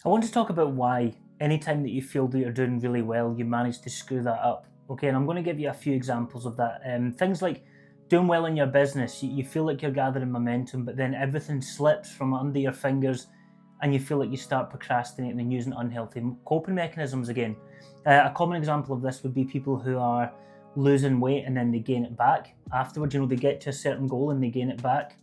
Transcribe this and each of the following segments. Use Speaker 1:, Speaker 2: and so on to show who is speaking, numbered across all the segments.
Speaker 1: I want to talk about why anytime that you feel that you're doing really well, you manage to screw that up. Okay, and I'm going to give you a few examples of that. Things like doing well in your business, you feel like you're gathering momentum, but then everything slips from under your fingers and you feel like you start procrastinating and using unhealthy coping mechanisms again. A common example of this would be people who are losing weight and then they gain it back afterwards. They get to a certain goal and they gain it back.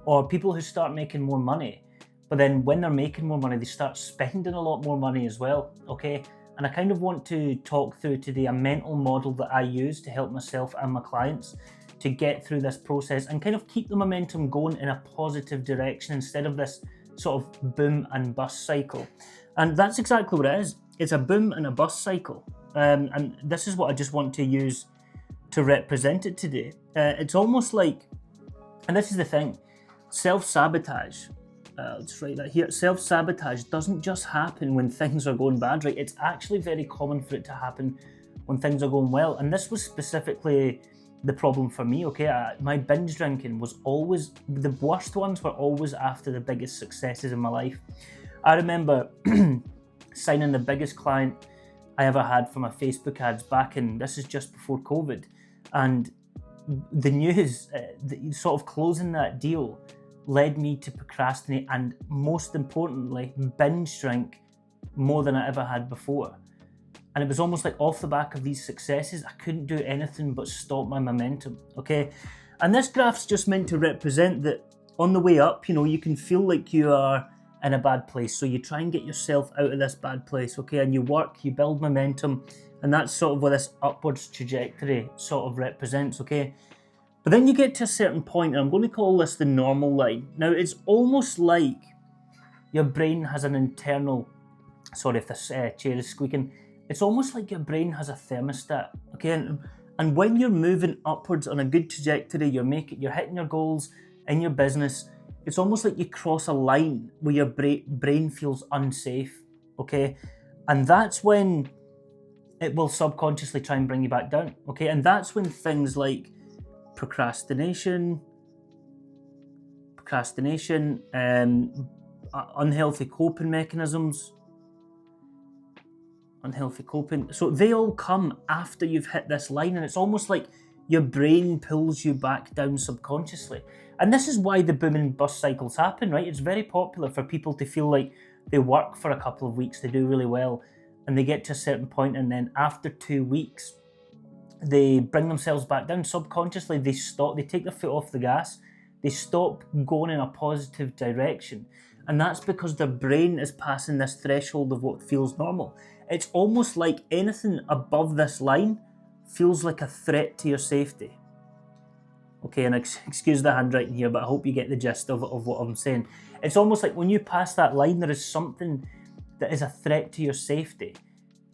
Speaker 1: Or people who start making more money, but then when they're making more money, they start spending a lot more money as well, okay? And I kind of want to talk through today a mental model that I use to help myself and my clients to get through this process and kind of keep the momentum going in a positive direction instead of this sort of boom and bust cycle. And that's exactly what it is. It's a boom and a bust cycle. And this is what I just want to use to represent it today. It's almost like, and this is the thing, self-sabotage. Let's write that here. Self-sabotage doesn't just happen when things are going bad, right? It's actually very common for it to happen when things are going well. And this was specifically the problem for me, okay? My binge drinking was always, the worst ones were always after the biggest successes in my life. I remember signing the biggest client I ever had for my Facebook ads back in, this is just before COVID. And the news, sort of closing that deal, led me to procrastinate and, most importantly, binge drink more than I ever had before. And it was almost like off the back of these successes, I couldn't do anything but stop my momentum, okay? And this graph's just meant to represent that on the way up, you can feel like you are in a bad place. So you try and get yourself out of this bad place, okay? And you work, you build momentum, and that's sort of what this upwards trajectory sort of represents, okay? But then you get to a certain point, and I'm going to call this the normal line. Now, it's almost like your brain has an internal, sorry if this chair is squeaking, it's almost like your brain has a thermostat, okay? And when you're moving upwards on a good trajectory, you're hitting your goals in your business, it's almost like you cross a line where your brain feels unsafe, okay? And that's when it will subconsciously try and bring you back down, okay? And that's when things like procrastination, unhealthy coping mechanisms, so they all come after you've hit this line, and it's almost like your brain pulls you back down subconsciously. And this is why the boom and bust cycles happen, right? It's very popular for people to feel like they work for a couple of weeks, they do really well, and they get to a certain point, and then after 2 weeks, they bring themselves back down. Subconsciously, they stop, they take their foot off the gas, they stop going in a positive direction. And that's because their brain is passing this threshold of what feels normal. It's almost like anything above this line feels like a threat to your safety. Okay, and excuse the handwriting here, but I hope you get the gist of what I'm saying. It's almost like when you pass that line, there is something that is a threat to your safety.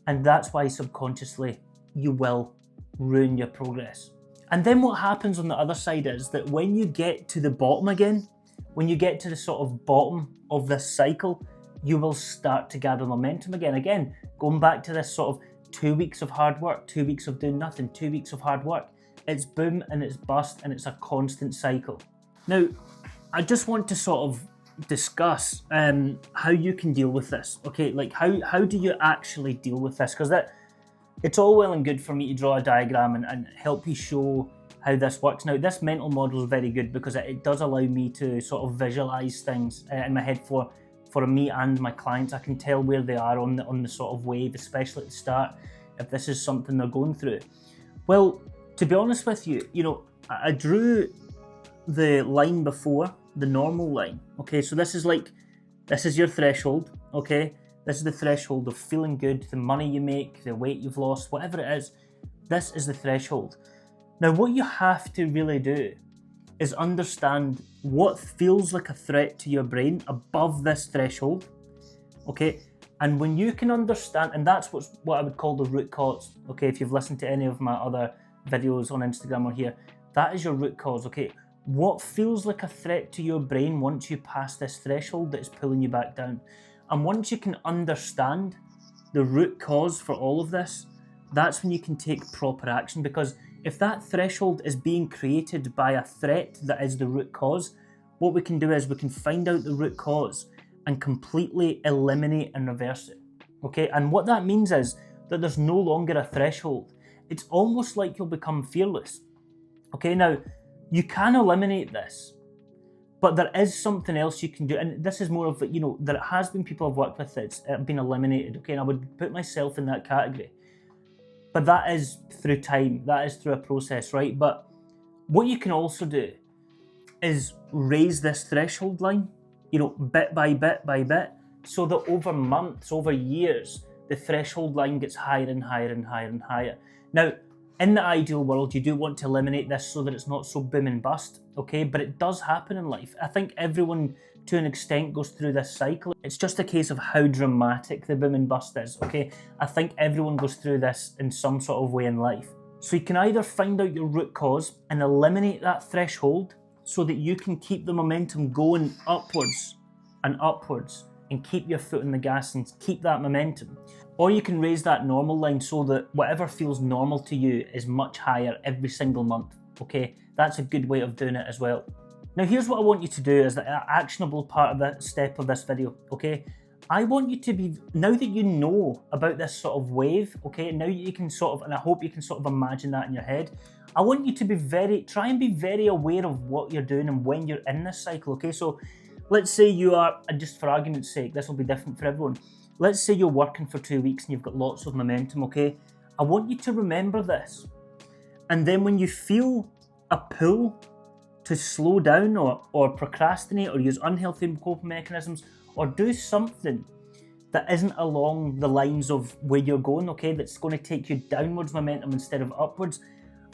Speaker 1: And that's why subconsciously you will ruin your progress. And then what happens on the other side is that when you get to the bottom again, when you get to the sort of bottom of this cycle, you will start to gather momentum again. Again, going back to this sort of 2 weeks of hard work, 2 weeks of doing nothing, 2 weeks of hard work. It's boom and it's bust, and it's a constant cycle. Now, I just want to sort of discuss how you can deal with this. Okay, like how do you actually deal with this? Because it's all well and good for me to draw a diagram and help you show how this works. Now, this mental model is very good because it does allow me to sort of visualize things in my head for me and my clients. I can tell where they are on the sort of wave, especially at the start, if this is something they're going through. Well, to be honest with you, I drew the line before, the normal line. Okay, so this is your threshold, okay? This is the threshold of feeling good, the money you make, the weight you've lost, whatever it is. This is the threshold. Now, what you have to really do is understand what feels like a threat to your brain above this threshold, okay? And when you can understand, and that's what I would call the root cause, okay? If you've listened to any of my other videos on Instagram or here, that is your root cause, okay? What feels like a threat to your brain once you pass this threshold that is pulling you back down? And once you can understand the root cause for all of this, that's when you can take proper action. Because if that threshold is being created by a threat that is the root cause, what we can do is we can find out the root cause and completely eliminate and reverse it. Okay, and what that means is that there's no longer a threshold. It's almost like you'll become fearless. Okay, now you can eliminate this, but there is something else you can do, and this is more of, there has been people I've worked with that's been eliminated, okay, and I would put myself in that category. But that is through time, that is through a process, right? But what you can also do is raise this threshold line, bit by bit by bit, so that over months, over years, the threshold line gets higher and higher and higher and higher. Now, in the ideal world, you do want to eliminate this so that it's not so boom and bust, okay? But it does happen in life. I think everyone, to an extent, goes through this cycle. It's just a case of how dramatic the boom and bust is, okay? I think everyone goes through this in some sort of way in life. So you can either find out your root cause and eliminate that threshold so that you can keep the momentum going upwards and upwards and keep your foot on the gas and keep that momentum. Or you can raise that normal line so that whatever feels normal to you is much higher every single month, okay? That's a good way of doing it as well. Now here's what I want you to do as the actionable part of that step of this video, okay? I want you to be, now that you know about this sort of wave, okay, now you can sort of, and I hope you can sort of imagine that in your head, I want you to try and be very aware of what you're doing and when you're in this cycle, okay? So let's say you are, and just for argument's sake, this will be different for everyone. Let's say you're working for 2 weeks and you've got lots of momentum, okay? I want you to remember this. And then when you feel a pull to slow down or procrastinate or use unhealthy coping mechanisms or do something that isn't along the lines of where you're going, okay, that's going to take you downwards momentum instead of upwards,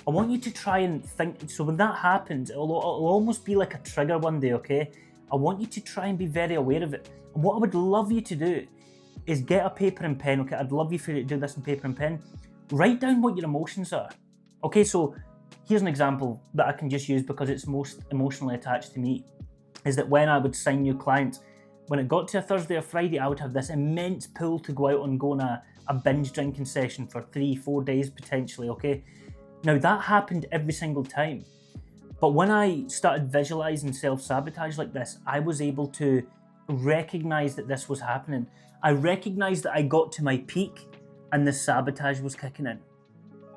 Speaker 1: I want you to try and think, so when that happens, it'll almost be like a trigger one day, okay? I want you to try and be very aware of it. And what I would love you to do is get a paper and pen, okay? I'd love you for you to do this in paper and pen. Write down what your emotions are. Okay, so here's an example that I can just use because it's most emotionally attached to me, is that when I would sign new clients, when it got to a Thursday or Friday, I would have this immense pull to go out and go on a binge drinking session for 3-4 days potentially, okay? Now that happened every single time. But when I started visualizing self-sabotage like this, I was able to recognize that this was happening. I recognized that I got to my peak and the sabotage was kicking in.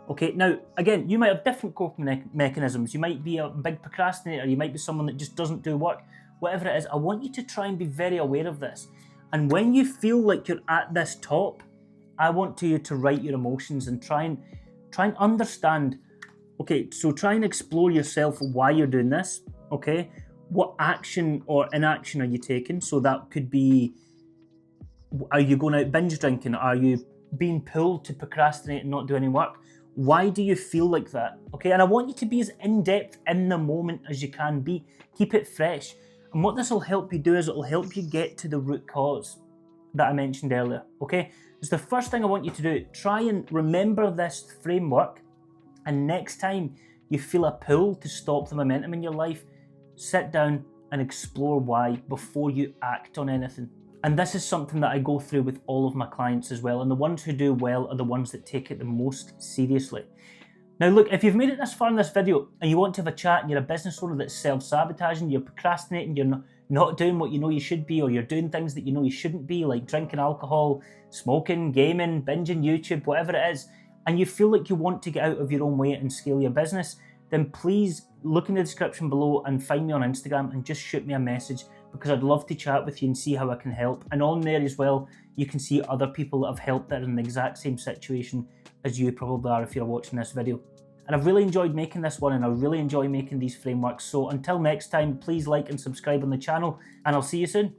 Speaker 1: Okay, now, again, you might have different coping mechanisms. You might be a big procrastinator. You might be someone that just doesn't do work. Whatever it is, I want you to try and be very aware of this. And when you feel like you're at this top, I want you to write your emotions and try and understand. Okay, so try and explore yourself why you're doing this, okay? What action or inaction are you taking? So that could be, are you going out binge drinking? Are you being pulled to procrastinate and not do any work? Why do you feel like that? Okay, and I want you to be as in-depth in the moment as you can be. Keep it fresh. And what this will help you do is it'll help you get to the root cause that I mentioned earlier, okay? It's the first thing I want you to do. Try and remember this framework, and next time you feel a pull to stop the momentum in your life, sit down and explore why before you act on anything. And this is something that I go through with all of my clients as well, and the ones who do well are the ones that take it the most seriously. Now look, if you've made it this far in this video and you want to have a chat and you're a business owner that's self-sabotaging, you're procrastinating, you're not doing what you know you should be, or you're doing things that you know you shouldn't be, like drinking alcohol, smoking, gaming, binging YouTube, whatever it is, and you feel like you want to get out of your own way and scale your business, then please look in the description below and find me on Instagram and just shoot me a message, because I'd love to chat with you and see how I can help. And on there as well, you can see other people that have helped that are in the exact same situation as you probably are if you're watching this video. And I've really enjoyed making this one, and I really enjoy making these frameworks. So until next time, please like and subscribe on the channel, and I'll see you soon.